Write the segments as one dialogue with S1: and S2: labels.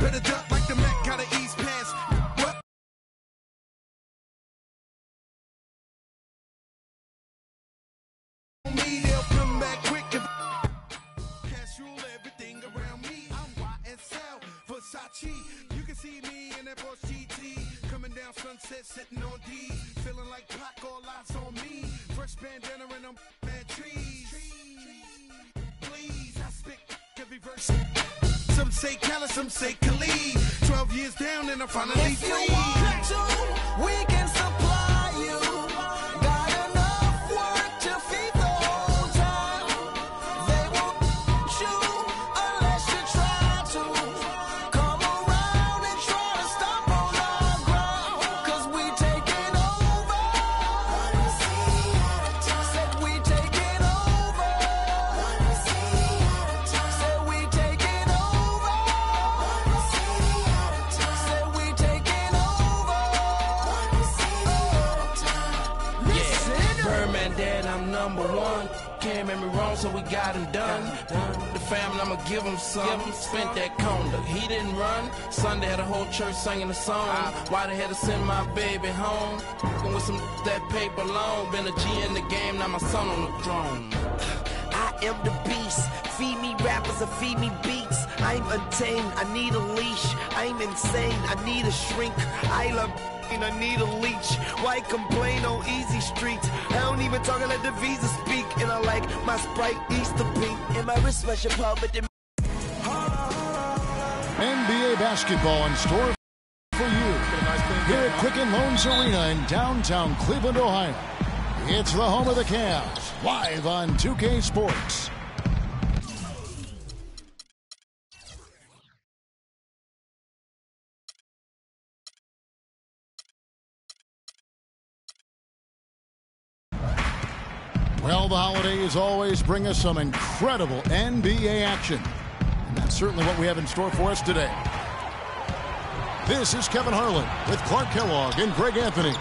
S1: Better duck like the Mac got an East Pass. What? Me, they'll come back quick if cash rule everything around me. I'm YSL, Versace. You can see me in that Porsche GT. Coming down Sunset, sitting on D. Feeling like Pac, all eyes on me. Fresh bandana and I'm mad trees. Please, I spit every verse. Some say Khaled, some say Khalid. 12 years down and I'm finally free.
S2: If you want to, we can supply you. Got enough work to feed the whole town. They won't you unless you try to. Come around and try to stop on our ground. Cause we taking over. Said we taking over. Said we taking over. Said we taking over. Listen.
S3: Birdman dead, I'm number one. Can't make me wrong, so we got him done. The family, I'ma give him some. Spent that conda, he didn't run. Sunday had a whole church singing a song. Why they had to send my baby home? With some that paper loan. Been a G in the game, now my son on the throne.
S2: I am the beast. Feed me rappers or feed me beats. I'm untamed, I need a leash. I'm insane, I need a shrink. I love and I need a leech. Why complain on easy streets? I don't even talk, I let the visa speak. And I like my Sprite Easter pink. And my wrist special pub, but the
S4: NBA basketball in store for you here at Quicken Loans Arena in downtown Cleveland, Ohio. It's the home of the Cavs, live on 2K Sports. Well, the holidays always bring us some incredible NBA action. And that's certainly what we have in store for us today. This is Kevin Harlan with Clark Kellogg and Greg Anthony.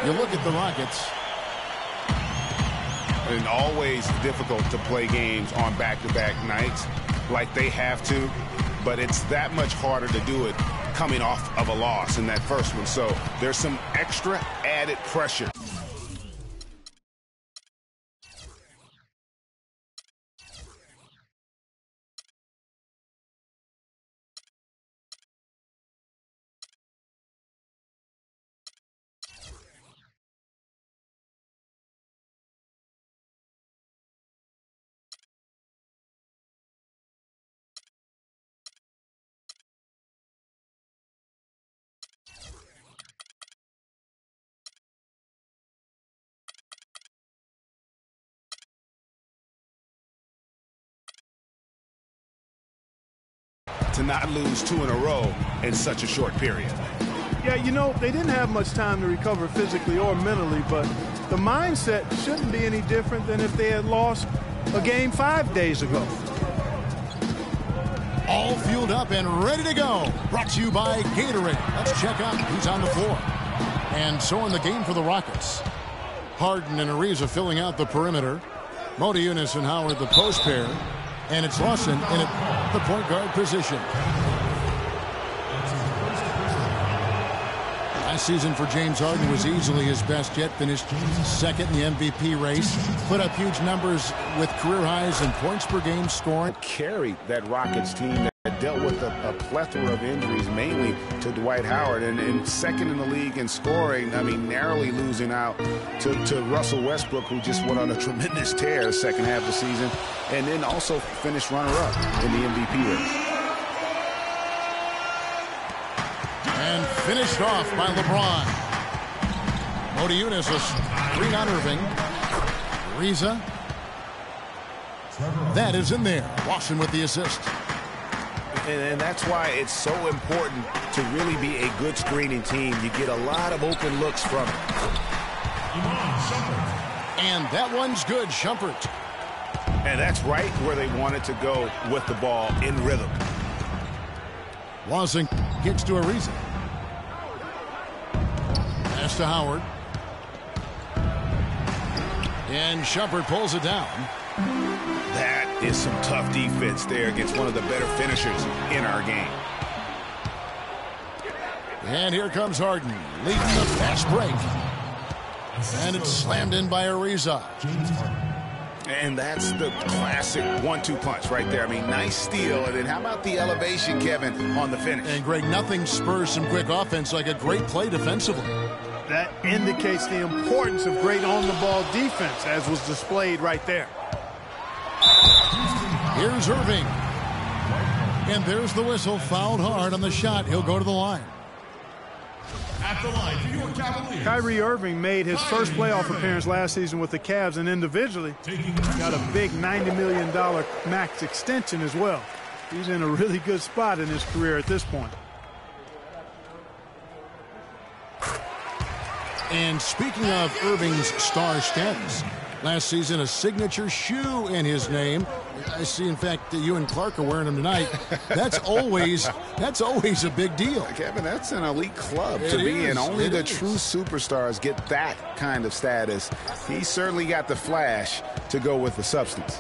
S4: You look at the Rockets.
S5: And always difficult to play games on back-to-back nights like they have to. But it's that much harder to do it coming off of a loss in that first one. So there's some extra added pressure. To not lose two in a row in such a short period.
S6: Yeah, you know, they didn't have much time to recover physically or mentally, but the mindset shouldn't be any different than if they had lost a game 5 days ago.
S4: All fueled up and ready to go. Brought to you by Gatorade. Let's check out who's on the floor. And so in the game for the Rockets. Harden and Ariza filling out the perimeter. Modiunas and Howard the post pair. And it's Lawson in the point guard position. Last season for James Harden was easily his best yet. Finished second in the MVP race. Put up huge numbers with career highs in points per game scoring.
S5: Carried that Rockets team that dealt with a plethora of injuries, mainly to Dwight Howard. And second in the league in scoring, I mean, narrowly losing out to Russell Westbrook, who just went on a tremendous tear the second half of the season. And then also finished runner-up in the MVP race.
S4: And finished off by LeBron. Modiunas a screen on Irving. Ariza. That is in there. Lawson with the assist.
S5: And that's why it's so important to really be a good screening team. You get a lot of open looks from it.
S4: And that one's good, Shumpert.
S5: And that's right where they wanted to go with the ball in rhythm.
S4: Lawson gets to Ariza. Pass to Howard. And Shumpert pulls it down.
S5: That is some tough defense there against one of the better finishers in our game.
S4: And here comes Harden, leading the fast break. And it's slammed in by Ariza.
S5: And that's the classic 1-2 punch right there. I mean, nice steal. And then how about the elevation, Kevin, on the finish?
S4: And, Greg, nothing spurs some quick offense like a great play defensively.
S6: That indicates the importance of great on-the-ball defense, as was displayed right there.
S4: Here's Irving. And there's the whistle. Fouled hard on the shot. He'll go to the line.
S7: At the line for your Cavaliers,
S6: Kyrie Irving made his first playoff appearance last season with the Cavs, and individually got a big $90 million max extension as well. He's in a really good spot in his career at this point.
S4: And speaking of Irving's star status, last season a signature shoe in his name. I see, in fact, that you and Clark are wearing them tonight. That's always a big deal.
S5: Kevin, that's an elite club to be in. Only the true superstars get that kind of status. He certainly got the flash to go with the substance.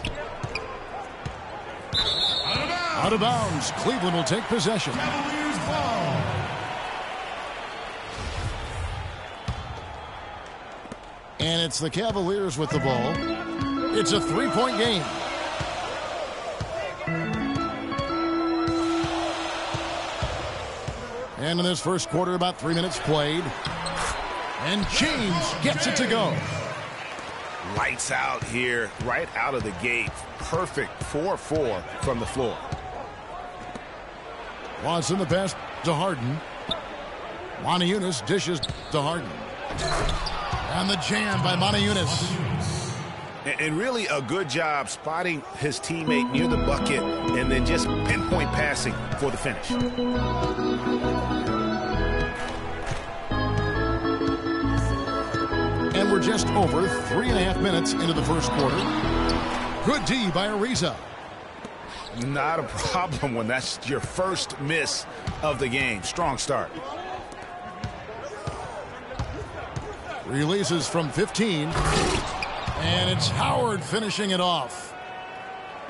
S4: Out of bounds. Cleveland will take possession.
S7: Cavaliers ball.
S4: And it's the Cavaliers with the ball. It's a three-point game. And in this first quarter, about 3 minutes played. And James gets it to go.
S5: Lights out here, right out of the gate. Perfect 4-4 from the floor.
S4: Watson the pass to Harden. Moniunas dishes to Harden. And the jam by Moniunas.
S5: And really a good job spotting his teammate near the bucket and then just pinpoint passing for the finish.
S4: And we're just over 3.5 minutes into the first quarter. Good D by Ariza.
S5: Not a problem when that's your first miss of the game. Strong start.
S4: Releases from 15. And it's Howard finishing it off.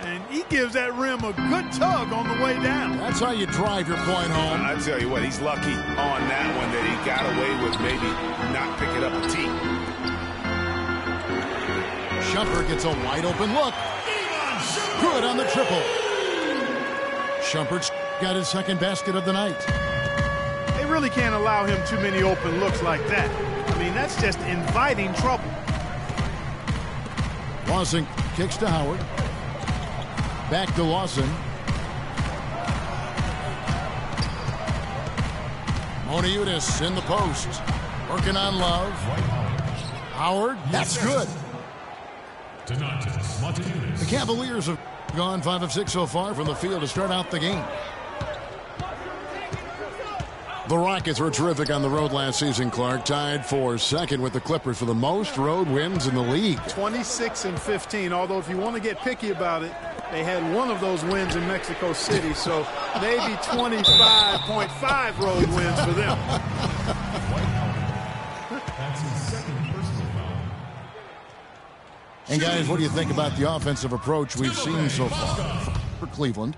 S6: And he gives that rim a good tug on the way down.
S4: That's how you drive your point home.
S5: I tell you what, he's lucky on that one that he got away with maybe not picking up a tee.
S4: Shumpert gets a wide open look. Good on the triple. Shumpert's got his second basket of the night.
S6: They really can't allow him too many open looks like that. I mean, that's just inviting trouble.
S4: Lawson kicks to Howard. Back to Lawson. Moniunas in the post. Working on Love. Howard, that's good. The Cavaliers have gone 5 of 6 so far from the field to start out the game. The Rockets were terrific on the road last season, Clark. Tied for second with the Clippers for the most road wins in the league.
S6: 26-15, although if you want to get picky about it, they had one of those wins in Mexico City, so maybe 25.5 road wins for them.
S4: And guys, what do you think about the offensive approach we've seen so far for Cleveland?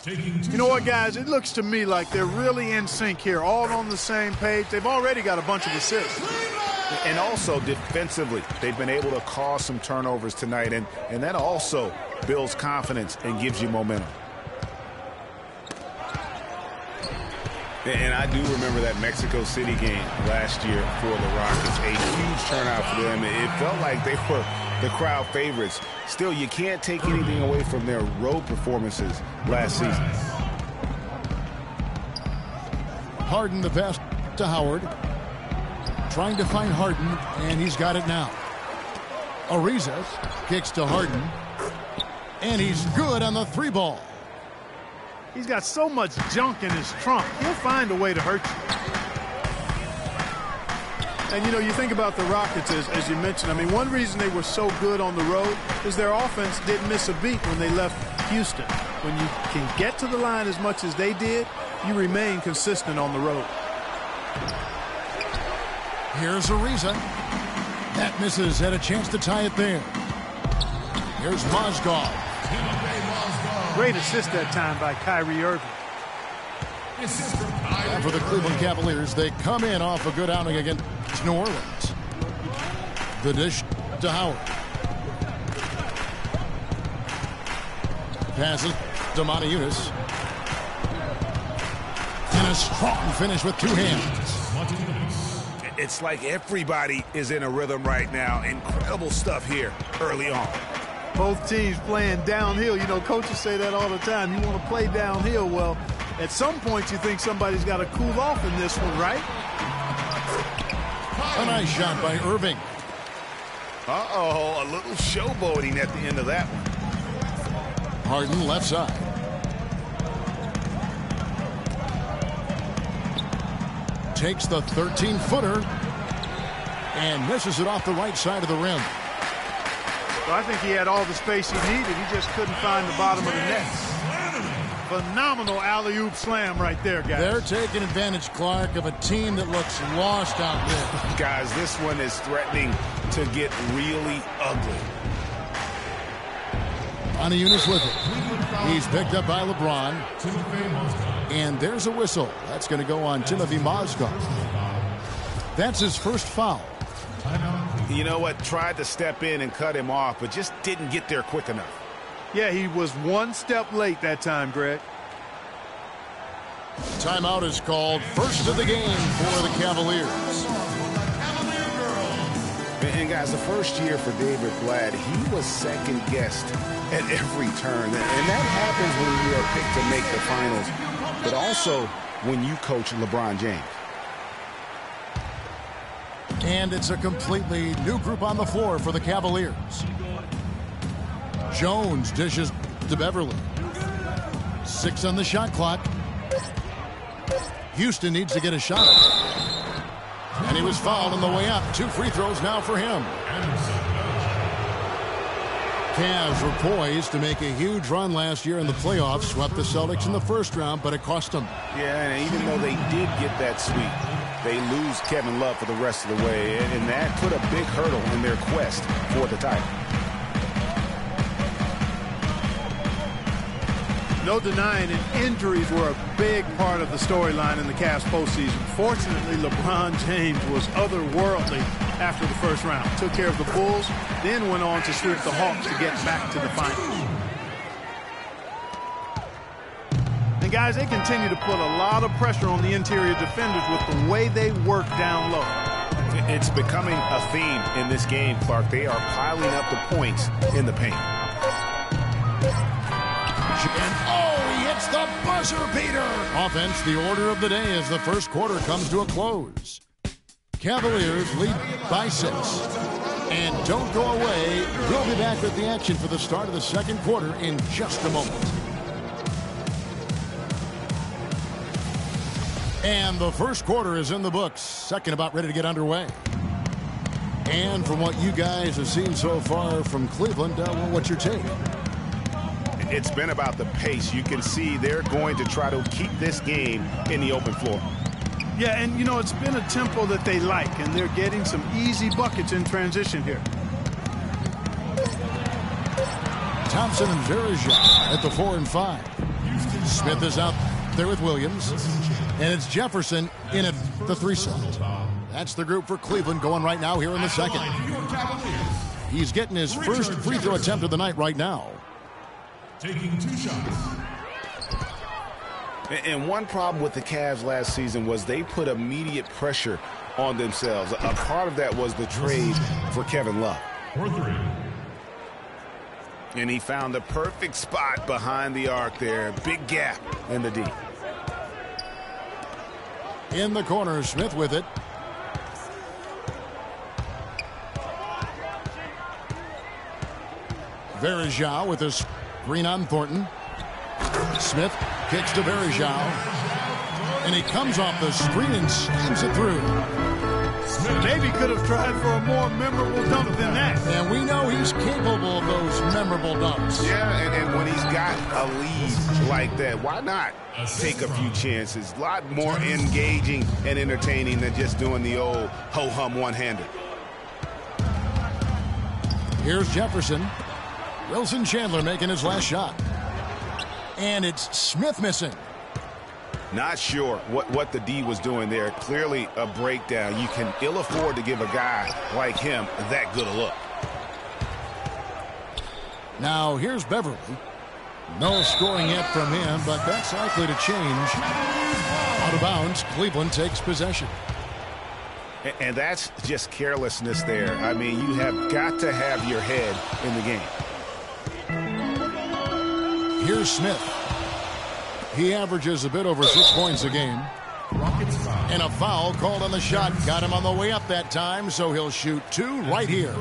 S6: You know what, guys? It looks to me like they're really in sync here, all on the same page. They've already got a bunch of assists.
S5: And also defensively, they've been able to cause some turnovers tonight, and that also builds confidence and gives you momentum. And I do remember that Mexico City game last year for the Rockets. A huge turnout for them. It felt like they were the crowd favorites. Still, you can't take anything away from their road performances last season.
S4: Harden the pass to Howard. Trying to find Harden, and he's got it now. Ariza kicks to Harden. And he's good on the three ball.
S6: He's got so much junk in his trunk. He'll find a way to hurt you. And, you know, you think about the Rockets, as you mentioned. I mean, one reason they were so good on the road is their offense didn't miss a beat when they left Houston. When you can get to the line as much as they did, you remain consistent on the road.
S4: Here's Ariza. That misses. Had a chance to tie it there. Here's Mozgov.
S6: Great assist that time by Kyrie Irving.
S4: And for the Cleveland Cavaliers, they come in off a good outing against New Orleans. The dish to Howard. Passes to Monteunitas. And a strong finish with two hands.
S5: It's like everybody is in a rhythm right now. Incredible stuff here early on.
S6: Both teams playing downhill. You know, coaches say that all the time. You want to play downhill. Well, at some point you think somebody's got to cool off in this one, right?
S4: A nice shot by Irving.
S5: Uh-oh, a little showboating at the end of that one.
S4: Harden left side. Takes the 13-footer and misses it off the right side of the rim.
S6: Well, I think he had all the space he needed. He just couldn't find the bottom of the net. Phenomenal alley-oop slam right there, guys.
S4: They're taking advantage, Clark, of a team that looks lost out there.
S5: Guys, this one is threatening to get really ugly.
S4: Monteunitas with it. He's picked up by LeBron. And there's a whistle. That's going to go on Timothy Mozgov. That's his first foul.
S5: You know what? Tried to step in and cut him off, but just didn't get there quick enough.
S6: Yeah, he was one step late that time, Greg.
S4: Timeout is called. First of the game for the Cavaliers.
S5: And guys, the first year for David Blatt, he was second-guessed at every turn. And that happens when you are picked to make the finals, but also when you coach LeBron James.
S4: And it's a completely new group on the floor for the Cavaliers. Jones dishes to Beverly. 6 on the shot clock. Houston needs to get a shot. And he was fouled on the way up. 2 free throws now for him. Cavs were poised to make a huge run last year in the playoffs. Swept the Celtics in the first round, but it cost them.
S5: Yeah, and even though they did get that sweep, they lose Kevin Love for the rest of the way. And that put a big hurdle in their quest for the title.
S6: No denying it, injuries were a big part of the storyline in the Cavs postseason. Fortunately, LeBron James was otherworldly after the first round. Took care of the Bulls, then went on to sweep the Hawks to get back to the finals. And guys, they continue to put a lot of pressure on the interior defenders with the way they work down low.
S5: It's becoming a theme in this game, Clark. They are piling up the points in the paint.
S4: And he hits the buzzer beater. Offense, the order of the day as the first quarter comes to a close. Cavaliers lead by 6. And don't go away. We'll be back with the action for the start of the second quarter in just a moment. And the first quarter is in the books. Second about ready to get underway. And from what you guys have seen so far from Cleveland, what's your take?
S5: It's been about the pace. You can see they're going to try to keep this game in the open floor.
S6: Yeah, and you know, it's been a tempo that they like, and they're getting some easy buckets in transition here.
S4: Thompson and Verija at the 4 and 5. Smith is out there with Williams. And it's Jefferson in at the 3 slot. That's the group for Cleveland going right now here in the second. He's getting his first free throw attempt of the night right now.
S7: Taking 2 shots.
S5: And one problem with the Cavs last season was they put immediate pressure on themselves. A part of that was the trade for Kevin Love.
S7: For 3.
S5: And he found the perfect spot behind the arc there. Big gap in the D.
S4: In the corner, Smith with it. Verija with his screen on Thornton. Smith kicks to Verija. And he comes off the screen and slams it through.
S6: Maybe could have tried for a more memorable dunk than that.
S4: And we know he's capable of those memorable dunks.
S5: Yeah, and when he's got a lead like that, why not take a few chances? A lot more engaging and entertaining than just doing the old ho-hum one-hander.
S4: Here's Jefferson. Wilson Chandler making his last shot. And it's Smith missing.
S5: Not sure what the D was doing there. Clearly a breakdown. You can ill afford to give a guy like him that good a look.
S4: Now here's Beverly. No scoring yet from him, but that's likely to change. Out of bounds, Cleveland takes possession.
S5: And that's just carelessness there. I mean, you have got to have your head in the game.
S4: Here's Smith. He averages a bit over 6 points a game. And a foul called on the shot. Got him on the way up that time, so he'll shoot 2 right here.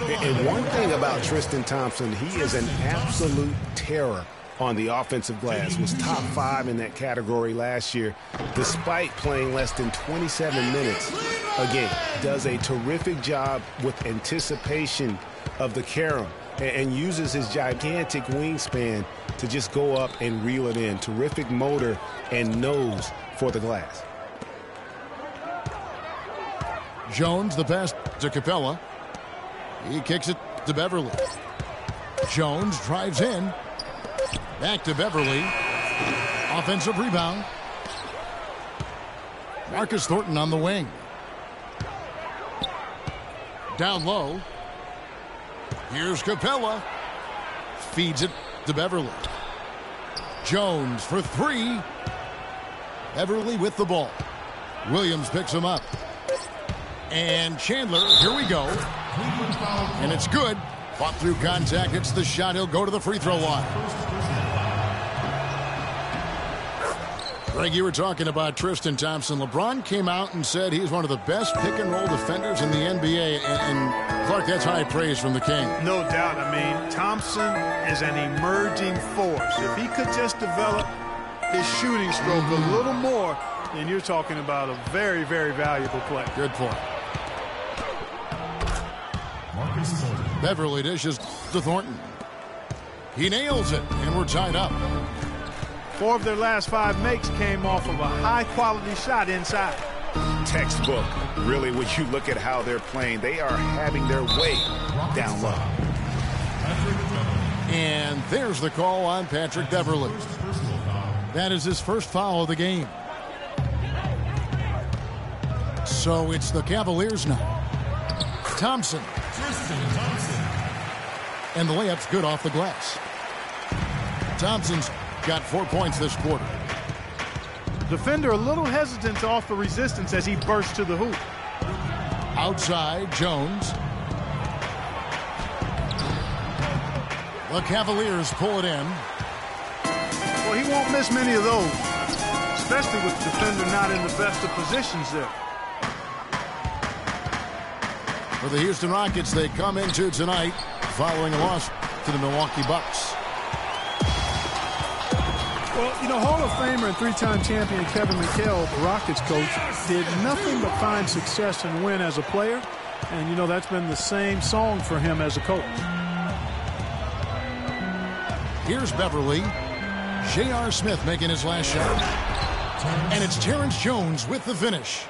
S5: And one thing about Tristan Thompson, he is an absolute terror on the offensive glass. Was top 5 in that category last year, despite playing less than 27 minutes a game. Does a terrific job with anticipation of the carom and uses his gigantic wingspan to just go up and reel it in. Terrific motor and nose for the glass.
S4: Jones, the pass to Capella. He kicks it to Beverly. Jones drives in. Back to Beverly. Offensive rebound. Marcus Thornton on the wing. Down low. Here's Capella. Feeds it to Beverly. Jones for 3. Beverly with the ball. Williams picks him up. And Chandler, here we go. And it's good. Fought through contact, hits the shot. He'll go to the free throw line. Greg, you were talking about Tristan Thompson. LeBron came out and said he's one of the best pick-and-roll defenders in the NBA. And Clark, that's high praise from the King.
S6: No doubt. I mean, Thompson is an emerging force. If he could just develop his shooting stroke a little more, then you're talking about a very, very valuable play.
S4: Good point. Beverly dishes to Thornton. He nails it, and we're tied up.
S6: 4 of their last 5 makes came off of a high-quality shot inside.
S5: Textbook. Really, when you look at how they're playing, they are having their way down low.
S4: And there's the call on Patrick Beverly. That is his first foul of the game. So it's the Cavaliers now. Thompson. And the layup's good off the glass. Thompson's got 4 points this quarter.
S6: Defender a little hesitant to offer resistance as he bursts to the hoop.
S4: Outside, Jones. The Cavaliers pull it in.
S6: Well, he won't miss many of those, especially with the defender not in the best of positions there.
S4: For the Houston Rockets, they come into tonight following a loss to the Milwaukee Bucks.
S6: Well, you know, Hall of Famer and 3-time champion Kevin McHale, the Rockets coach, did nothing but find success and win as a player. And, you know, that's been the same song for him as a coach.
S4: Here's Beverly. J.R. Smith making his last shot. And it's Terrence Jones with the finish.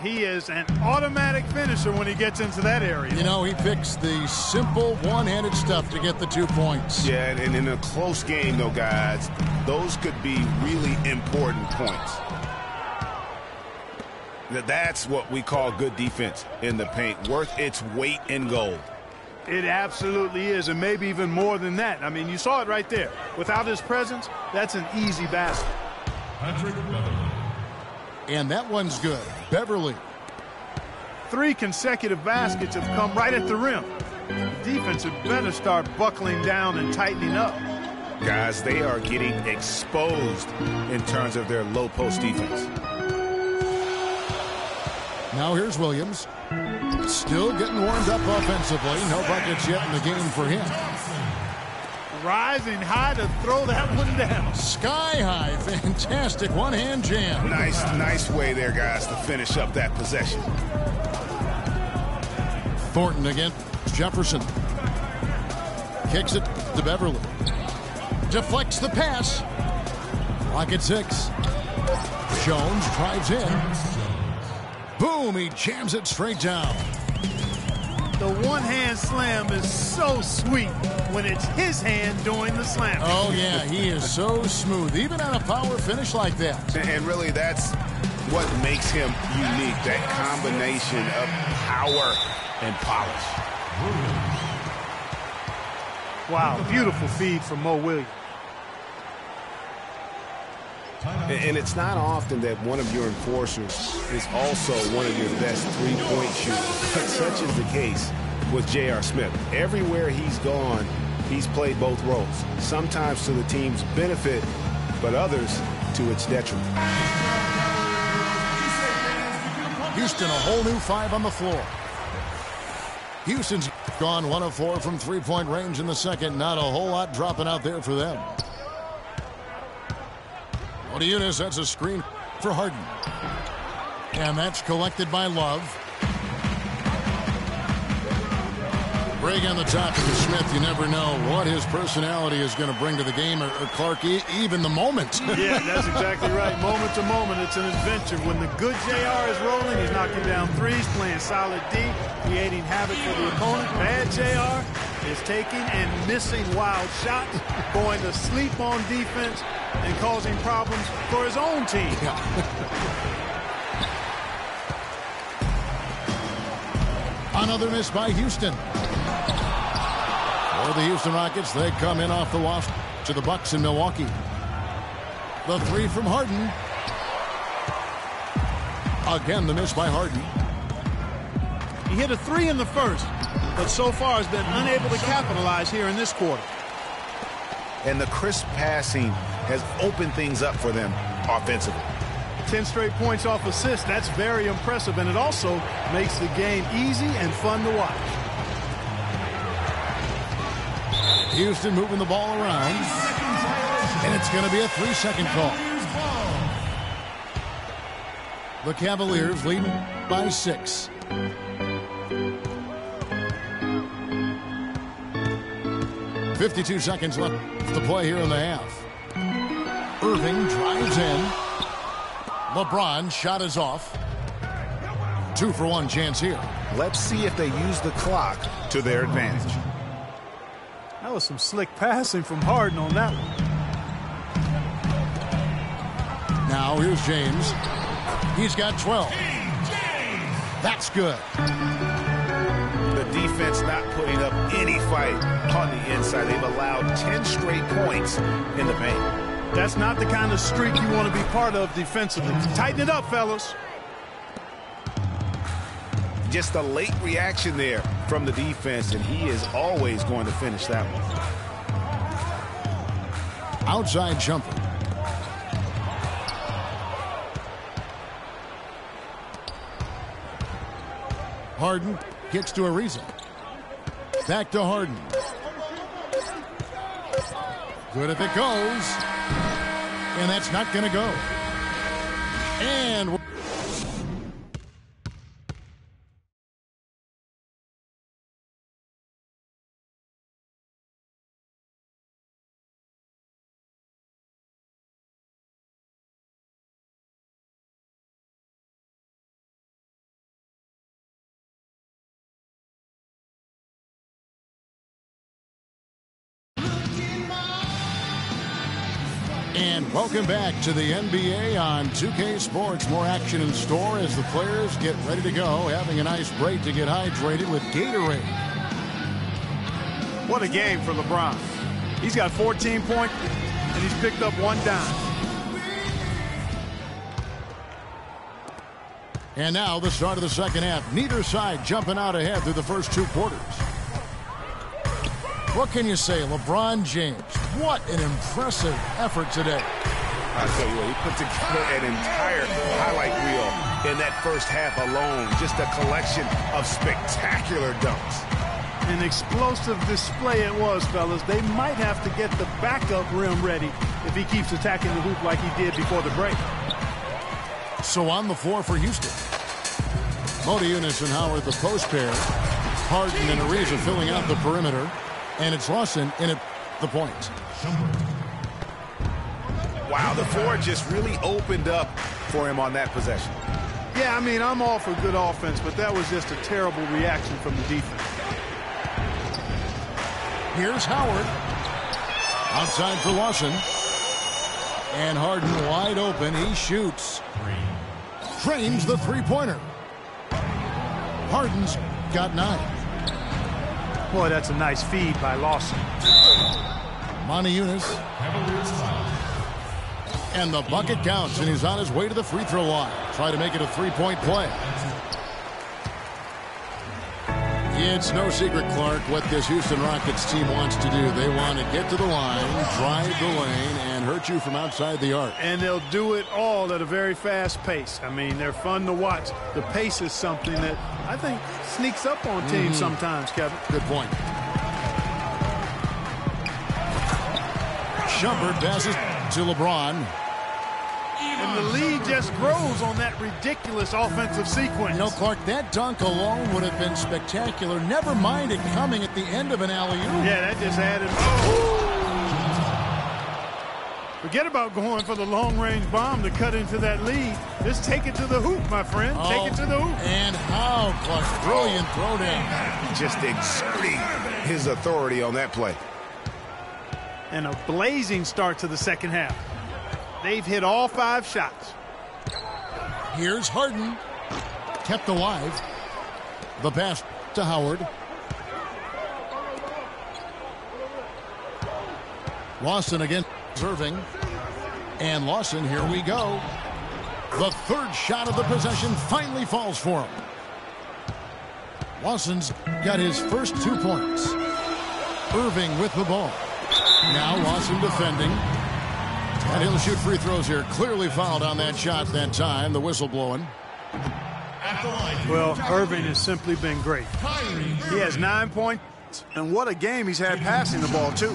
S6: He is an automatic finisher when he gets into that area.
S4: You know, he picks the simple one-handed stuff to get the 2 points.
S5: Yeah, and in a close game, though, guys, those could be really important points. That's what we call good defense in the paint, worth its weight in gold.
S6: It absolutely is, and maybe even more than that. I mean, you saw it right there. Without his presence, that's an easy basket.
S4: And that one's good. Beverly.
S6: 3 consecutive baskets have come right at the rim. The defense had better start buckling down and tightening up.
S5: Guys, they are getting exposed in terms of their low post defense.
S4: Now here's Williams. Still getting warmed up offensively. No buckets yet in the game for him.
S6: Rising high to throw that one down.
S4: Sky high. Fantastic one-hand jam.
S5: Nice way there, guys, to finish up that possession.
S4: Thornton against Jefferson. Kicks it to Beverly. Deflects the pass. Clock at 6. Jones drives in. Boom, he jams it straight down.
S6: The one-hand slam is so sweet when it's his hand doing the slam.
S4: Oh, yeah, he is so smooth, even on a power finish like that.
S5: And really, that's what makes him unique, that combination of power and polish.
S6: Wow, beautiful feed from Mo Williams.
S5: And it's not often that one of your enforcers is also one of your best three-point shooters. But such is the case with J.R. Smith. Everywhere he's gone, he's played both roles, sometimes to the team's benefit, but others to its detriment.
S4: Houston, a whole new 5 on the floor. Houston's gone 1 of 4 from three-point range in the second. Not a whole lot dropping out there for them. Eunice, that's a screen for Harden. And that's collected by Love. Break on the top of the Smith. You never know what his personality is going to bring to the game, or Clark, even the moment.
S6: Yeah, that's exactly right. Moment to moment, it's an adventure. When the good JR is rolling, he's knocking down threes, playing solid D, creating havoc for the opponent. Bad JR is taking and missing wild shots, going to sleep on defense, and causing problems for his own team.
S4: Another miss by Houston. For the Houston Rockets, they come in off the wash to the Bucks in Milwaukee. The three from Harden. Again, the miss by Harden.
S6: He hit a three in the first, but so far has been unable to capitalize here in this quarter.
S5: And the crisp passing has opened things up for them offensively.
S6: 10 straight points off assists. That's very impressive, and it also makes the game easy and fun to watch.
S4: Houston moving the ball around, and it's going to be a 3-second call. The Cavaliers leading by 6. .52 seconds left to play here in the half. Irving drives in. LeBron shot is off. 2-for-1 chance here.
S5: Let's see if they use the clock to their advantage.
S6: That was some slick passing from Harden on that one.
S4: Now here's James. He's got 12. That's good.
S5: The defense not putting up any fight on the inside. They've allowed 10 straight points in the paint.
S6: That's not the kind of streak you want to be part of defensively. Tighten it up, fellas.
S5: Just a late reaction there from the defense, and he is always going to finish that one.
S4: Outside jumper. Harden gets to Ariza. Back to Harden. Good if it goes. And that's not going to go. And welcome back to the NBA on 2K Sports. More action in store as the players get ready to go, having a nice break to get hydrated with Gatorade.
S6: What a game for LeBron. He's got 14 points, and he's picked up 1 dime.
S4: And now the start of the second half. Neither side jumping out ahead through the first 2 quarters. What can you say, LeBron James? What an impressive effort today.
S5: I tell you what, he put together an entire highlight reel in that first half alone. Just a collection of spectacular dunks.
S6: An explosive display it was, fellas. They might have to get the backup rim ready if he keeps attacking the hoop like he did before the break.
S4: So on the floor for Houston. Eunice and Howard, the post pair. Harden and Ariza filling out the perimeter. And it's Lawson in at the point.
S5: Wow, the floor just really opened up for him on that possession.
S6: Yeah, I mean, I'm all for good offense, but that was just a terrible reaction from the defense.
S4: Here's Howard. Outside for Lawson. And Harden wide open. He shoots. Drains the three-pointer. Harden's got 9.
S6: Boy, that's a nice feed by Lawson.
S4: Moniunas. And the bucket counts, and he's on his way to the free throw line. Try to make it a three-point play. It's no secret, Clark, what this Houston Rockets team wants to do. They want to get to the line, drive the lane, and hurt you from outside the arc.
S6: And they'll do it all at a very fast pace. I mean, they're fun to watch. The pace is something that I think sneaks up on teams sometimes, Kevin.
S4: Good point. Shumpert passes to LeBron.
S6: And the lead just grows on that ridiculous offensive sequence.
S4: You know, Clark, that dunk alone would have been spectacular. Never mind it coming at the end of an alley-oop.
S6: Yeah, that just added. Forget about going for the long-range bomb to cut into that lead. Just take it to the hoop, my friend. Take it to the hoop.
S4: And how, Clark? Brilliant throwdown.
S5: Just exerting his authority on that play.
S6: And a blazing start to the second half. They've hit all 5 shots.
S4: Here's Harden. Kept alive. The pass to Howard. Lawson against Irving. And Lawson, here we go. The third shot of the possession finally falls for him. Lawson's got his first 2 points. Irving with the ball. Now Lawson defending. And he'll shoot free throws here. Clearly fouled on that shot that time. The whistle blowing.
S6: Well, Irving has simply been great. He has 9 points. And what a game he's had passing the ball, too.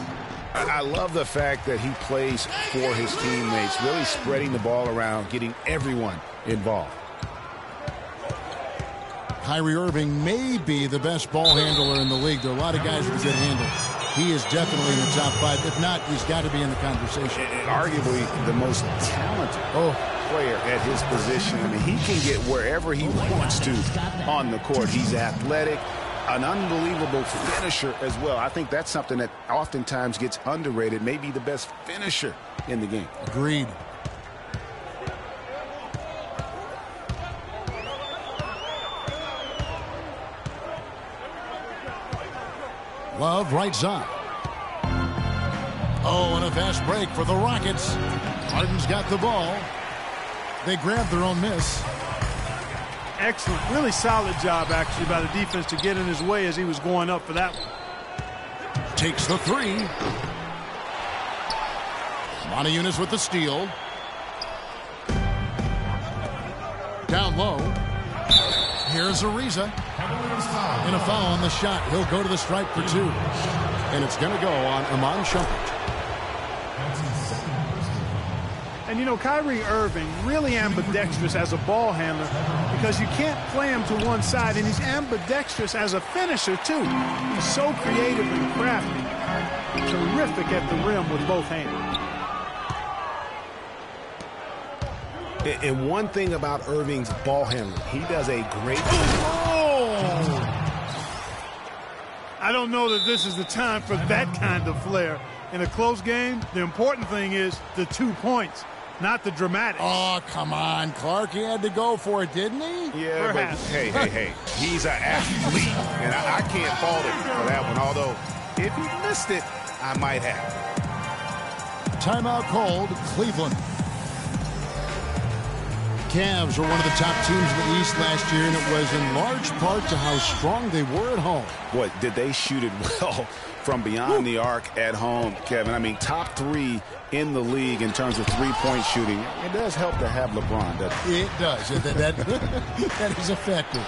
S5: I love the fact that he plays for his teammates, really spreading the ball around, getting everyone involved.
S4: Kyrie Irving may be the best ball handler in the league. There are a lot of guys with a good handle. He is definitely in the top 5. If not, he's got to be in the conversation.
S5: And arguably the most talented player at his position. I mean, he can get wherever he wants to on the court. He's athletic, an unbelievable finisher as well. I think that's something that oftentimes gets underrated. Maybe the best finisher in the game.
S4: Agreed. Love right side. Oh, and a fast break for the Rockets. Harden's got the ball. They grabbed their own miss.
S6: Excellent. Really solid job, actually, by the defense to get in his way as he was going up for that one.
S4: Takes the 3. Moniunas with the steal. Down low. Here's Ariza. And a foul on the shot. He'll go to the stripe for 2. And it's going to go on Iman Shumpert.
S6: And, you know, Kyrie Irving, really ambidextrous as a ball handler because you can't play him to one side, and he's ambidextrous as a finisher, too. He's so creative and crafty. Terrific at the rim with both hands.
S5: And one thing about Irving's ball handling, he does a great
S6: I don't know that this is the time for that kind of flair. In a close game, the important thing is the 2 points, not the dramatics.
S4: Oh, come on, Clark. He had to go for it, didn't he?
S5: Yeah,
S6: perhaps.
S5: But hey. He's an athlete, and I can't fault him for that one. Although, if he missed it, I might have.
S4: Timeout called Cleveland. Cavs were one of the top teams in the East last year, and it was in large part to how strong they were at home.
S5: Boy, did they shoot it well from beyond the arc at home, Kevin. I mean, top 3 in the league in terms of three-point shooting. It does help to have LeBron, doesn't it?
S4: It does. That is effective.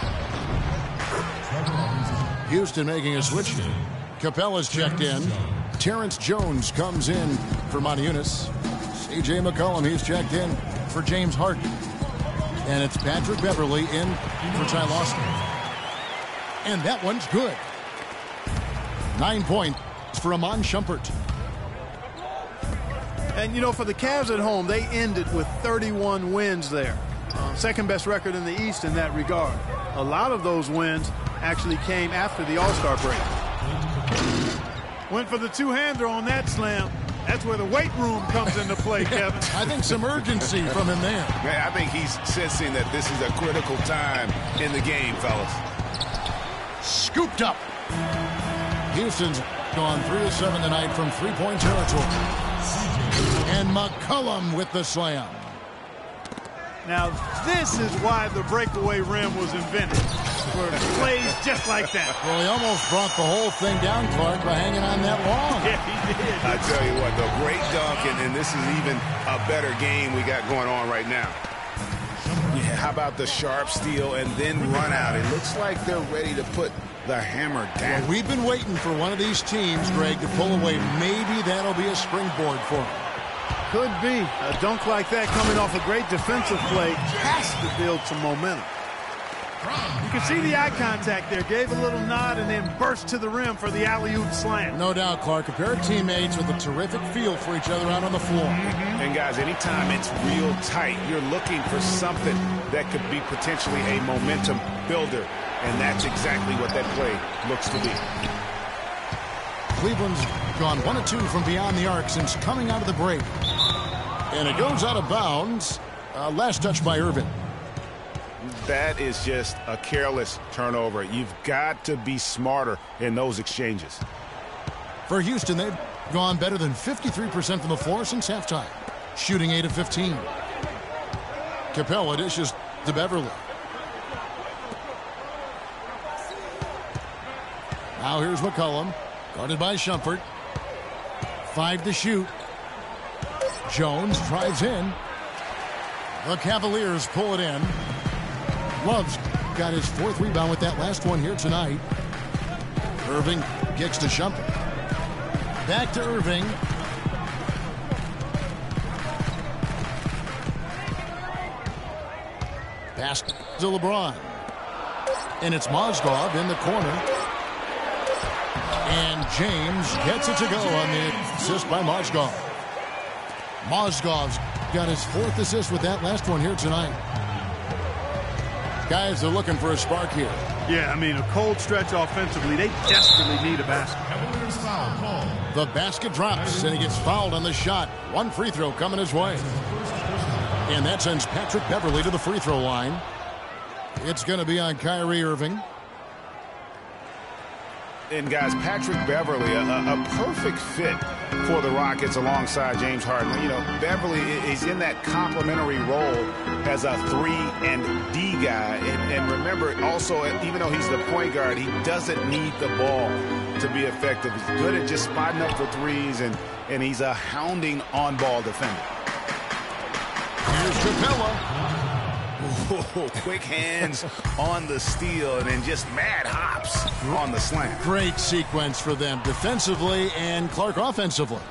S4: Houston making a switch. Capella's checked in. Terrence Jones comes in for Moniunas. C.J. McCollum, he's checked in for James Harden. And it's Patrick Beverly in for Ty Lawson. And that one's good. 9 points for Iman Shumpert.
S6: And, you know, for the Cavs at home, they ended with 31 wins there. second best record in the East in that regard. A lot of those wins actually came after the All-Star break. Went for the two-hander on that slam. That's where the weight room comes into play, Kevin.
S4: I think some urgency from him there.
S5: I think he's sensing that this is a critical time in the game, fellas.
S4: Scooped up. Houston's gone 3 of 7 tonight from three-point territory. And McCollum with the slam.
S6: Now, this is why the breakaway rim was invented. For plays just like that.
S4: Well, he almost brought the whole thing down, Clark, by hanging on that long.
S6: Yeah, he did.
S5: I tell you what, the great dunk, and this is even a better game we got going on right now. Yeah, how about the sharp steal and then run out? It looks like they're ready to put the hammer down.
S4: Well, we've been waiting for one of these teams, Greg, to pull away. Maybe that'll be a springboard for them.
S6: Could be. A dunk like that coming off a great defensive play has to build some momentum. You can see the eye contact there. Gave a little nod and then burst to the rim for the alley-oop slam.
S4: No doubt, Clark. A pair of teammates with a terrific feel for each other out on the floor.
S5: And, guys, anytime it's real tight, you're looking for something that could be potentially a momentum builder. And that's exactly what that play looks to be.
S4: Cleveland's gone 1 of 2 from beyond the arc since coming out of the break. And it goes out of bounds. Last touch by Irving.
S5: That is just a careless turnover. You've got to be smarter in those exchanges.
S4: For Houston, they've gone better than 53% from the floor since halftime, shooting 8 of 15. Capella dishes to Beverly. Now here's McCollum, guarded by Shumpert. 5 to shoot. Jones drives in. The Cavaliers pull it in. Love's got his 4th rebound with that last one here tonight. Irving kicks to Shumpert. Back to Irving. Pass to LeBron. And it's Mozgov in the corner. And James gets it to go on the assist by Mozgov. Mozgov's got his 4th assist with that last one here tonight. Guys are looking for a spark here.
S6: Yeah, I mean, a cold stretch offensively. They desperately need a basket.
S4: The basket drops, and he gets fouled on the shot. 1 free throw coming his way. And that sends Patrick Beverly to the free throw line. It's going to be on Kyrie Irving.
S5: And, guys, Patrick Beverly, a perfect fit for the Rockets alongside James Harden. You know, Beverly is in that complementary role as a 3 and D guy. And remember, also, even though he's the point guard, he doesn't need the ball to be effective. He's good at just spotting up for threes, and he's a hounding on-ball defender.
S4: Here's Capella.
S5: Oh, quick hands on the steal and then just mad hops on the slam.
S4: Great sequence for them defensively and Clark offensively.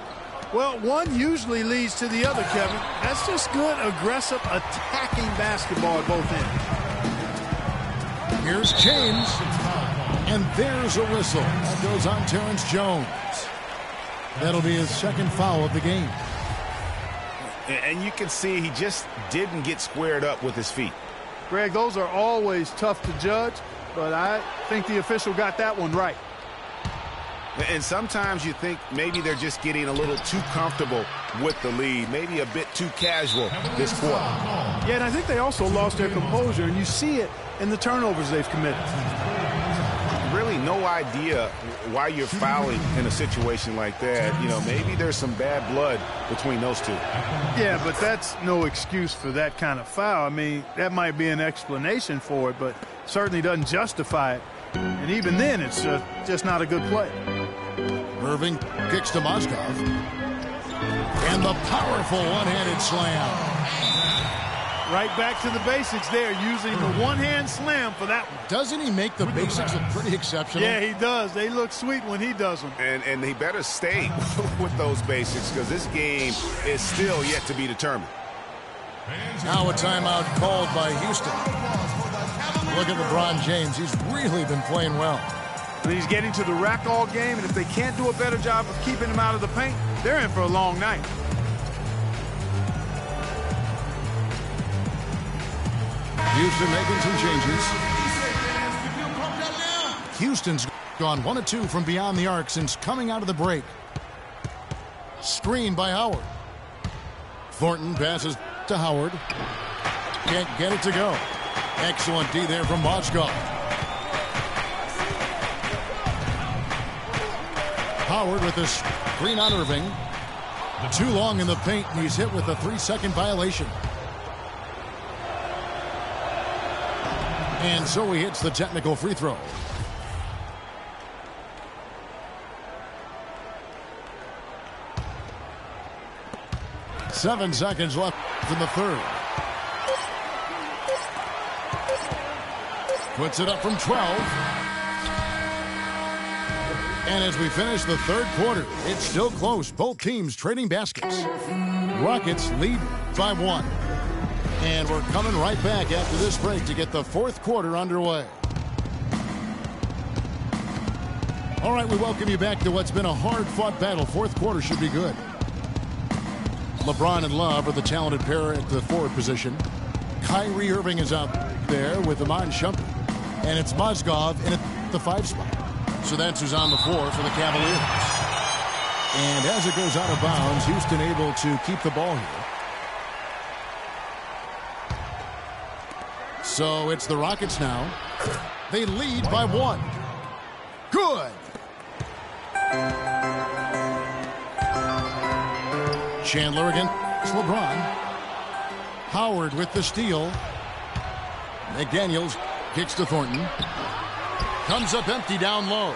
S6: Well, one usually leads to the other, Kevin. That's just good, aggressive, attacking basketball at both ends.
S4: Here's James. And there's a whistle. That goes on Terrence Jones. That'll be his 2nd foul of the game.
S5: And you can see he just didn't get squared up with his feet.
S6: Greg, those are always tough to judge, but I think the official got that one right.
S5: And sometimes you think maybe they're just getting a little too comfortable with the lead, maybe a bit too casual this quarter.
S6: Yeah, and I think they also lost their composure, and you see it in the turnovers they've committed.
S5: Really no idea why you're fouling in a situation like that. You know, maybe there's some bad blood between those two.
S6: Yeah, but that's no excuse for that kind of foul. I mean, that might be an explanation for it, but certainly doesn't justify it. And even then, it's just not a good play.
S4: Irving kicks to Mozgov. And the powerful one-handed slam.
S6: Right back to the basics there, using the one-hand slam for that one.
S4: Doesn't he make the basics look pretty exceptional?
S6: Yeah, he does. They look sweet when he does them.
S5: And he better stay with those basics because this game is still yet to be determined.
S4: Now a timeout called by Houston. Look at LeBron James. He's really been playing well.
S6: I mean, he's getting to the rack all game, and if they can't do a better job of keeping him out of the paint, they're in for a long night.
S4: Houston making some changes. Houston's gone 1 of 2 from beyond the arc since coming out of the break. Screen by Howard. Thornton passes to Howard. Can't get it to go. Excellent D there from Moskov. Howard with the screen on Irving. Too long in the paint, and he's hit with a 3-second violation. And so he hits the technical free throw. Seven seconds left in the third. Puts it up from 12. And as we finish the third quarter, it's still close. Both teams trading baskets. Rockets lead by 1. And we're coming right back after this break to get the fourth quarter underway. All right, we welcome you back to what's been a hard-fought battle. Fourth quarter should be good. LeBron and Love are the talented pair at the forward position. Kyrie Irving is out there with Iman Shumpert. And it's Mozgov in at the 5 spot. So that's who's on the floor for the Cavaliers. And as it goes out of bounds, Houston able to keep the ball here. So it's the Rockets now. They lead by 1. Good. Chandler against LeBron. Howard with the steal. McDaniels kicks to Thornton. Comes up empty down low.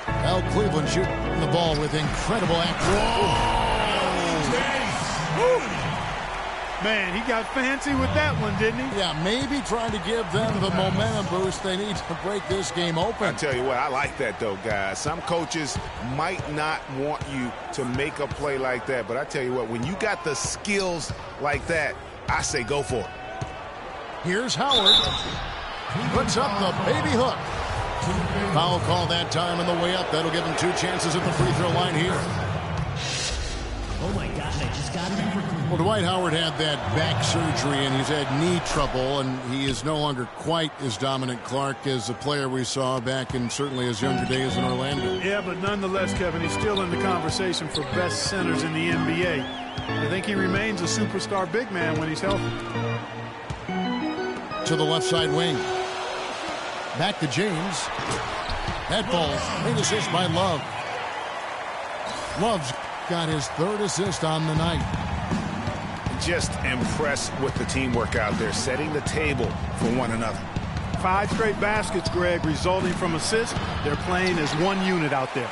S4: Al Cleveland shooting the ball with incredible accuracy.
S6: Man, he got fancy with that one, didn't he?
S4: Yeah, maybe trying to give them the momentum boost they need to break this game open.
S5: I tell you what, I like that, though, guys. Some coaches might not want you to make a play like that, but I tell you what, when you got the skills like that, I say go for it.
S4: Here's Howard. Puts up the baby hook. Foul call that time on the way up. That'll give him 2 chances at the free throw line here.
S8: Oh my God, I just got it.
S4: Well, Dwight Howard had that back surgery and he's had knee trouble, and he is no longer quite as dominant Clark as a player we saw back in certainly his younger days in Orlando.
S6: Yeah, but nonetheless, Kevin, he's still in the conversation for best centers in the NBA. I think he remains a superstar big man when he's healthy.
S4: To the left side wing. Back to James. That ball made assist by Love. Love's got his 3rd assist on the night.
S5: Just impressed with the teamwork out there, setting the table for one another.
S6: 5 straight baskets, Greg, resulting from assists. They're playing as one unit out there.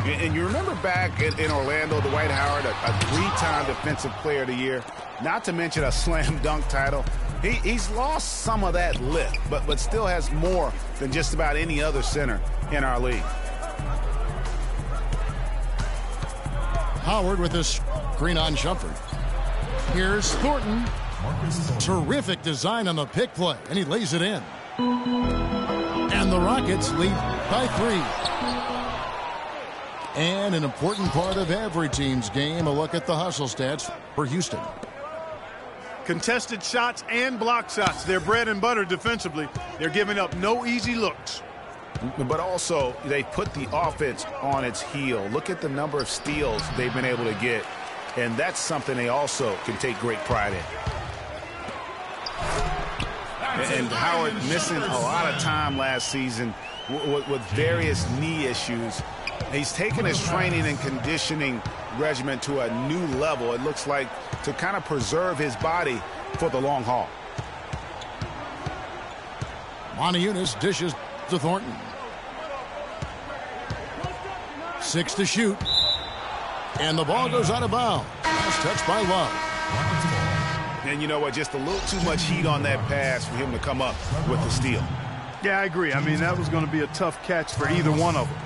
S5: And you remember back in Orlando, Dwight Howard, a 3-time Defensive Player of the Year, not to mention a slam dunk title. He's lost some of that lift, but still has more than just about any other center in our league.
S4: Howard with this screen on Shumpert. Here's Thornton. Terrific design on the pick play, and he lays it in. And the Rockets lead by 3. And an important part of every team's game, a look at the hustle stats for Houston.
S6: Contested shots and block shots. They're bread and butter defensively. They're giving up no easy looks.
S5: But also, they put the offense on its heel. Look at the number of steals they've been able to get. And that's something they also can take great pride in. And Howard missing a lot of time last season with various knee issues. He's taken his training and conditioning regimen to a new level, it looks like, to kind of preserve his body for the long haul.
S4: Moniunas dishes to Thornton. 6 to shoot. And the ball goes out of bounds. Last touch by Love.
S5: And you know what? Just a little too much heat on that pass for him to come up with the steal.
S6: Yeah, I agree. I mean, that was going to be a tough catch for either one of them.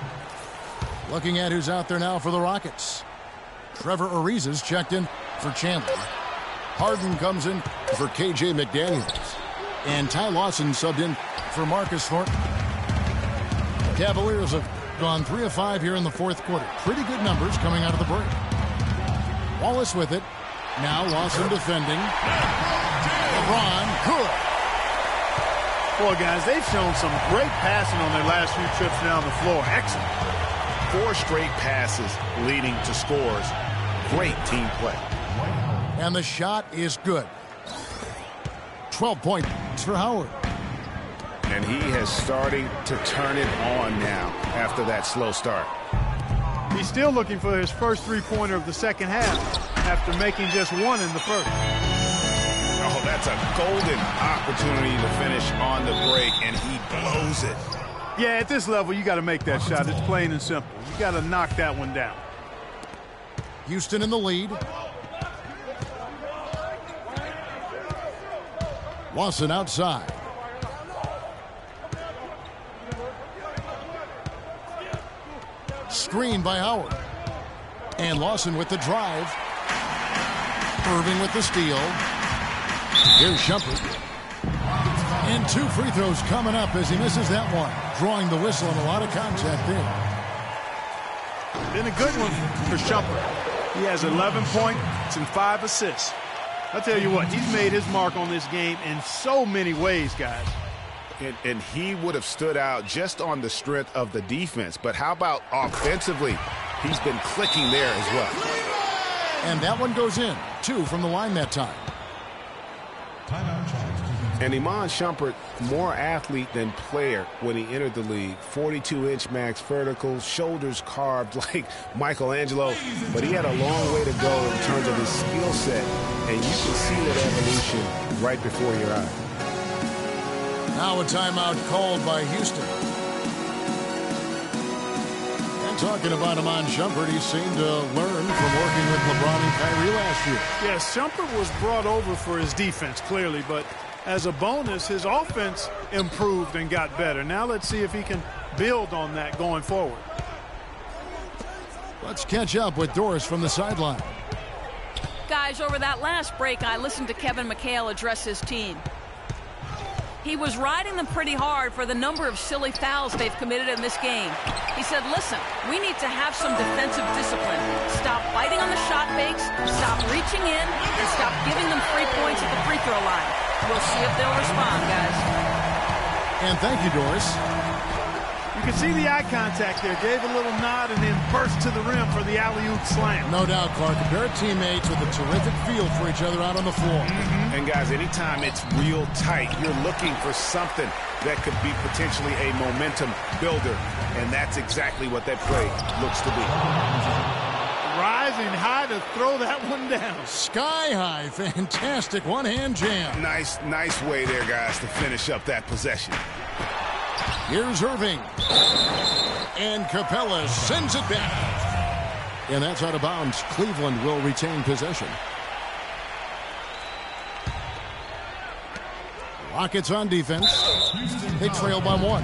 S4: Looking at who's out there now for the Rockets. Trevor Ariza's checked in for Chandler. Harden comes in for KJ McDaniels. And Ty Lawson subbed in for Marcus Thornton. Cavaliers have gone 3 of 5 here in the fourth quarter. Pretty good numbers coming out of the break. Wallace with it. Now Lawson defending. LeBron, good.
S6: Boy, guys, they've shown some great passing on their last few trips down the floor. Excellent.
S5: 4 straight passes leading to scores. Great team play.
S4: And the shot is good. 12 points for Howard.
S5: And he has starting to turn it on now after that slow start.
S6: He's still looking for his first three-pointer of the second half after making just one in the first.
S5: Oh, that's a golden opportunity to finish on the break, and he blows it.
S6: Yeah, at this level, you got to make that shot. It's plain and simple. You got to knock that one down.
S4: Houston in the lead. Lawson outside. Screen by Howard. And Lawson with the drive. Irving with the steal. Here's Shumpert. And 2 free throws coming up as he misses that one. Drawing the whistle and a lot of contact there.
S6: Been a good one for Shumpert. He has 11 points and 5 assists. I'll tell you what, he's made his mark on this game in so many ways, guys.
S5: And he would have stood out just on the strength of the defense. But how about offensively? He's been clicking there as well.
S4: And that one goes in. 2 from the line that time.
S5: And Iman Shumpert, more athlete than player when he entered the league. 42-inch max vertical, shoulders carved like Michelangelo. But he had a long way to go in terms of his skill set. And you can see that evolution right before your eyes.
S4: Now a timeout called by Houston. And talking about Iman Shumpert, he seemed to learn from working with LeBron and Kyrie last year.
S6: Yes, Shumpert was brought over for his defense, clearly, but as a bonus, his offense improved and got better. Now let's see if he can build on that going forward.
S4: Let's catch up with Doris from the sideline.
S9: Guys, over that last break, I listened to Kevin McHale address his team. He was riding them pretty hard for the number of silly fouls they've committed in this game. He said, listen, we need to have some defensive discipline. Stop fighting on the shot fakes, stop reaching in, and stop giving them free points at the free throw line. We'll see if they'll respond, guys.
S4: And thank you, Doris.
S6: You can see the eye contact there. Gave a little nod and then burst to the rim for the alley-oop slam.
S4: No doubt, Clark. A pair of teammates with a terrific feel for each other out on the floor.
S5: And, guys, anytime it's real tight, you're looking for something that could be potentially a momentum builder. And that's exactly what that play looks to be.
S6: Rising high to throw that one down.
S4: Sky high. Fantastic one-hand jam.
S5: Nice way there, guys, to finish up that possession.
S4: Here's Irving. And Capella sends it back. And that's out of bounds. Cleveland will retain possession. Rockets on defense. They trail by 1.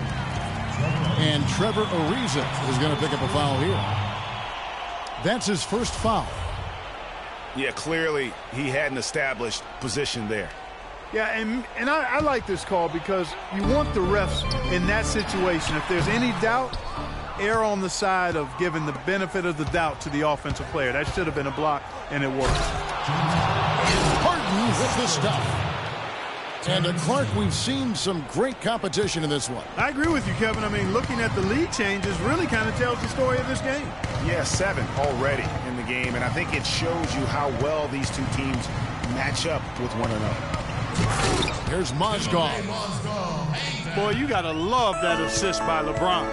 S4: And Trevor Ariza is going to pick up a foul here. That's his first foul.
S5: Yeah, clearly he hadn't established position there.
S6: Yeah, and I like this call because you want the refs in that situation. If there's any doubt, err on the side of giving the benefit of the doubt to the offensive player. That should have been a block, and it worked.
S4: Harden with the stuff. And Clark, we've seen some great competition in this one.
S6: I agree with you, Kevin. I mean, looking at the lead changes really kind of tells the story of this game.
S5: Yeah, 7 already in the game, and I think it shows you how well these two teams match up with one another.
S4: Here's Mozgov.
S6: Boy, you got to love that assist by LeBron.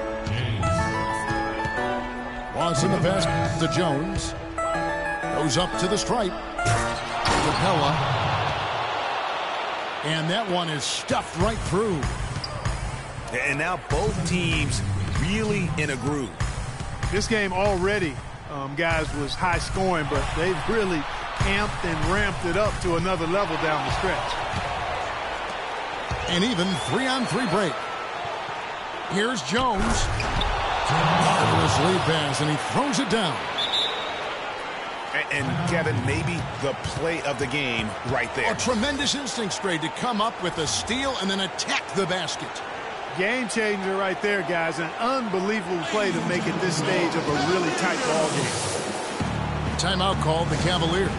S4: Wants in the pass to Jones. Goes up to the stripe. Capella. And that one is stuffed right through.
S5: And now both teams really in a groove.
S6: This game already, guys, was high scoring, but they've really amped and ramped it up to another level down the stretch.
S4: And even 3-on-3 break. Here's Jones. Marvelous lead pass, and he throws it down.
S5: And Kevin, maybe the play of the game right there.
S4: A tremendous instinct grade to come up with a steal and then attack the basket.
S6: Game changer right there, guys. An unbelievable play to make it this stage of a really tight ball game.
S4: Timeout called the Cavaliers.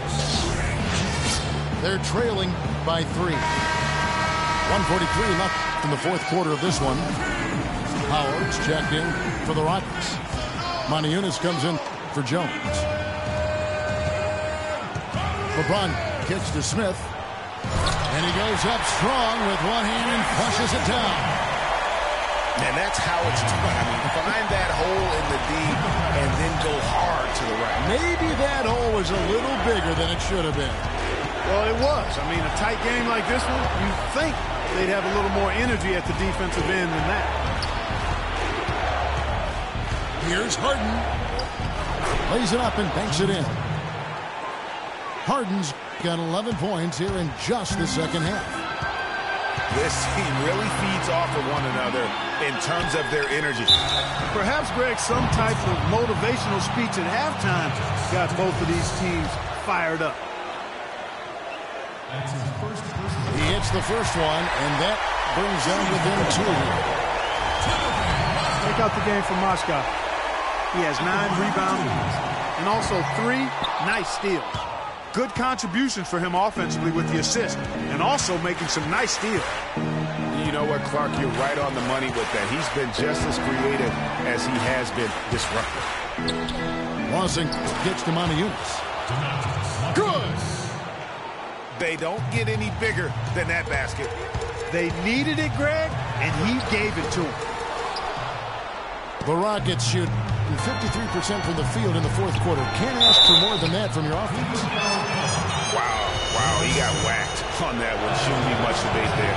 S4: They're trailing by 3. 1:43 left in the fourth quarter of this one. Howard's checked in for the Rockets. Maniunas comes in for Jones. LeBron kicks to Smith. And he goes up strong with one hand and flushes it down.
S5: And that's how it's done. I mean, find that hole in the D and then go hard to the right.
S4: Maybe that hole was a little bigger than it should have been.
S6: Well, it was. I mean, a tight game like this one, you think they'd have a little more energy at the defensive end than that.
S4: Here's Harden. Lays it up and banks it in. Harden's got 11 points here in just the second half.
S5: This team really feeds off of one another in terms of their energy.
S6: Perhaps, Greg, some type of motivational speech at halftime got both of these teams fired up.
S4: He hits the first one, and that brings them within 2.
S6: Take out the game for Moscow. He has 9 rebounds and also 3 nice steals. Good contributions for him offensively with the assist and also making some nice steals.
S5: You know what, Clark? You're right on the money with that. He's been just as creative as he has been disruptive.
S4: Lawson gets to Maniunas.
S5: Good! They don't get any bigger than that basket.
S6: They needed it, Greg, and he gave it to them.
S4: The Rockets shoot 53% from the field in the fourth quarter. Can't ask for more than that from your offense.
S5: Wow, he got whacked on that one. Shouldn't be much debate there.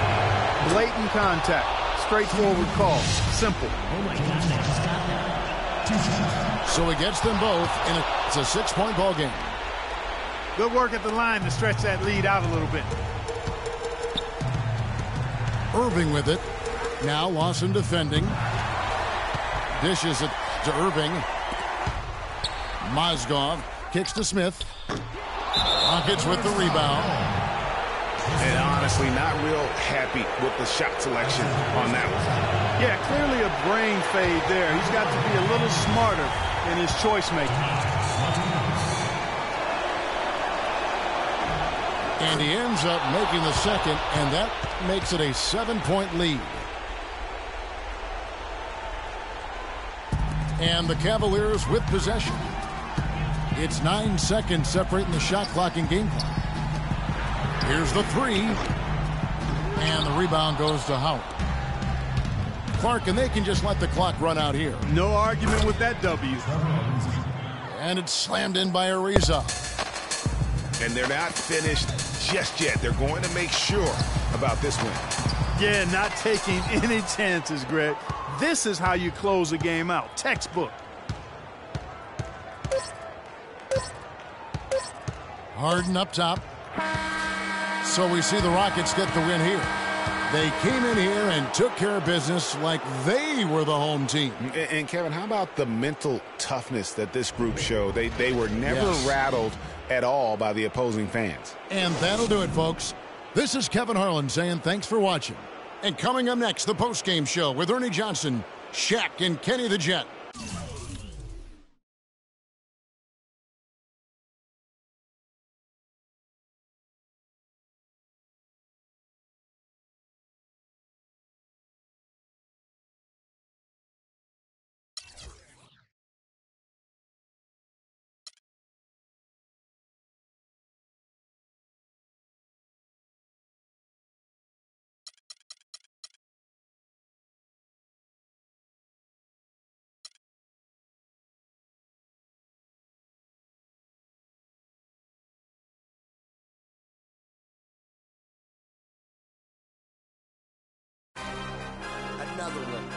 S6: Blatant contact. Straightforward call. Simple.
S8: Oh my God, I just got that.
S4: So he gets them both, and it's a 6-point ball game.
S6: Good work at the line to stretch that lead out a little bit.
S4: Irving with it. Now Lawson defending. Dishes it to Irving. Mozgov kicks to Smith. Rockets with the rebound.
S5: And honestly, not real happy with the shot selection on that one.
S6: Yeah, clearly a brain fade there. He's got to be a little smarter in his choice making.
S4: And he ends up making the second, and that makes it a 7-point lead. And the Cavaliers with possession. It's 9 seconds separating the shot clock and game clock. Here's the 3. And the rebound goes to Howard. Clark, and they can just let the clock run out here.
S6: No argument with that W.
S4: And it's slammed in by Ariza.
S5: And they're not finished just yet. They're going to make sure about this win.
S6: Yeah, not taking any chances, Greg. This is how you close a game out. Textbook.
S4: Harden up top. So we see the Rockets get the win here. They came in here and took care of business like they were the home team.
S5: And Kevin, how about the mental toughness that this group showed? They were never rattled at all by the opposing fans.
S4: And that'll do it, folks. This is Kevin Harlan saying thanks for watching. And coming up next, the postgame show with Ernie Johnson, Shaq, and Kenny the Jet.
S2: Another one.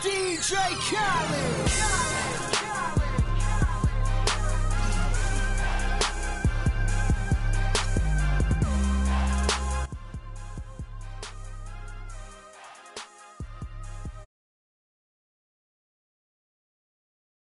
S2: DJ Khaled.